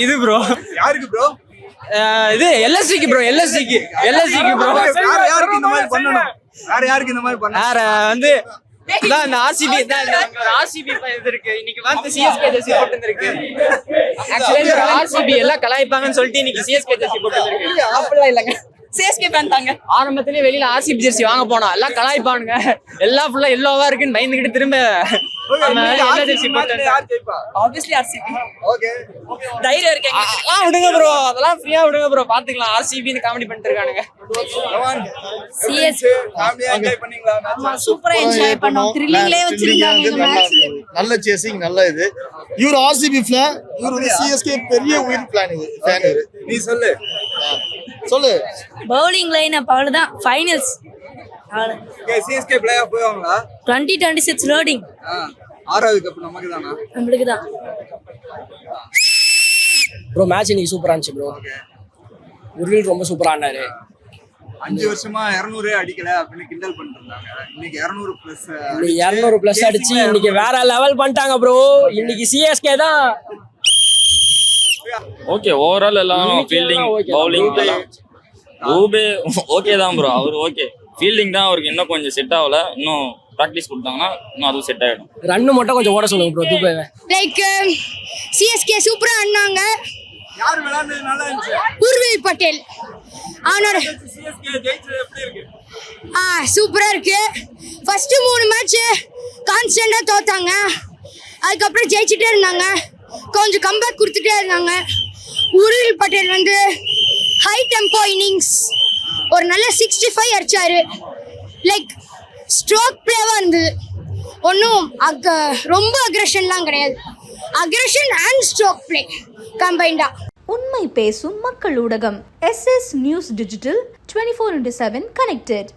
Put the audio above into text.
இது ப்ரோ. யாருக்கு ப்ரோ? இது எல்எஸ்சிக்கு ப்ரோ. எல்எஸ்சிக்கு ப்ரோ. யாருக்கு இந்த மாதிரி பண்ணணும்? யாருக்கு இந்த மாதிரி பண்ணணும்? வேற வந்து இந்த ஆர்சிபி ஆர்சிபி இது இருக்கு. இன்னைக்கு வந்து சிஎஸ்கே ஜெர்சி போட்டு இருக்கு. ஆக்சுவலி ஆர்சிபி எல்லாம் கலாய்ப்பாங்கன்னு சொல்லிட்டு இன்னைக்கு சிஎஸ்கே ஜெர்சி போட்டு இருக்கு. அப்படிலாம் இல்லங்க, சிஎஸ்கே ஃபேன் தாங்க. ஆரம்பத்திலேயே வெளியில ஆர்சிபி ஜெர்சி வாங்க போனோம், எல்லாம் கலாய்ப்பானுங்க. எல்லாம் ஃபுல்லா எல்லோவா இருக்குன்னு பயந்துகிட்டு திரும்ப ஆப்வியஸ்லி ஆர்சிபி. தைரியம் இருக்கு விடுங்க ப்ரோ, அதெல்லாம் ஃப்ரீயா விடுங்க ப்ரோ, பாத்துக்கலாம். ஆர்சிபின்னு காமெடி பண்ணிட்டு இருக்கானுங்க. சிஎஸ்கே சூப்பரா என்ஜாய் பண்ணோம். த்ரில்லிங்லயே வச்சிருக்காங்க இந்த மேட்ச். நல்ல சேசிங், நல்ல இது. இவர் ஆர்சிபி ஃபேன், இவர் வந்து சிஎஸ்கே பெரிய உயிர் ஃபேன். இவர் நீ சொல்லு. பவுலிங் லைன் அப் அவ்வளவுதான். ஃபைனல்ஸ் சிஎஸ்கே பிளே ஆஃப் போவாங்களா? 2026 லோடிங். ஆறாவது கப் நமக்கு தானா? நம்மளுக்கு தான் ப்ரோ. மேட்ச் இன்னைக்கு சூப்பரா இருந்துச்சு ப்ரோ. முரளில் ரொம்ப சூப்பரா ஆனாரு. 5 வருஷமா 200 அடிக்கல அப்படின்னு கிண்டல் பண்ணிட்டு இருந்தாங்க. இன்னைக்கு 200 பிளஸ் 200 பிளஸ் அடிச்சு இன்னைக்கு வேற லெவல் பண்ணிட்டாங்க ப்ரோ. இன்னைக்கு சிஎஸ்கே தான். ஓகே, ஓவரால் எல்லாம் ஃபீல்டிங் பவுலிங் ரூபே ஓகே தான் ப்ரோ. அவர் ஓகே, ஃபீல்டிங் தான் அவருக்கு இன்னும் கொஞ்சம் செட் ஆகல. இன்னும் ப்ராக்டிஸ் கொடுத்தாங்கன்னா இன்னும் அதுவும் செட் ஆகிடும். ரன்னு மட்டும் கொஞ்சம் ஓட சொல்லுங்க ப்ரோ. துபேவை லைக் சிஎஸ்கே சூப்பரா ஆடினாங்க. யார் விளையாடுறது நல்லா இருந்துச்சு? உர்வில் பட்டேல் அவனோட சிஎஸ்கே ஜெயிச்சது எப்படி இருக்கு? சூப்பரா இருக்கு. ஃபர்ஸ்ட் 3 மேட்ச் கான்ஸ்டன்டா தோத்தாங்க, அதுக்கப்புறம் ஜெயிச்சுட்டே இருந்தாங்க, கொஞ்சம் கம்பேக் கொடுத்துட்டே இருந்தாங்க. உர்வில் பட்டேல் வந்து ஹை டெம்போ இன்னிங்ஸ் ஒரு நல்ல 65 அடிச்சாரு. லைக் ஸ்ட்ரோக் பிளேவா இருந்தது. ஒன்றும் ரொம்ப அக்ரெஷன்லாம் கிடையாது. அக்ரெஷன் அண்ட் ஸ்ட்ரோக் பிளே கம்பைண்டா. உண்மை பேசும் மக்கள் ஊடகம் SS நியூஸ் டிஜிட்டல் 24/7 கனெக்டட்.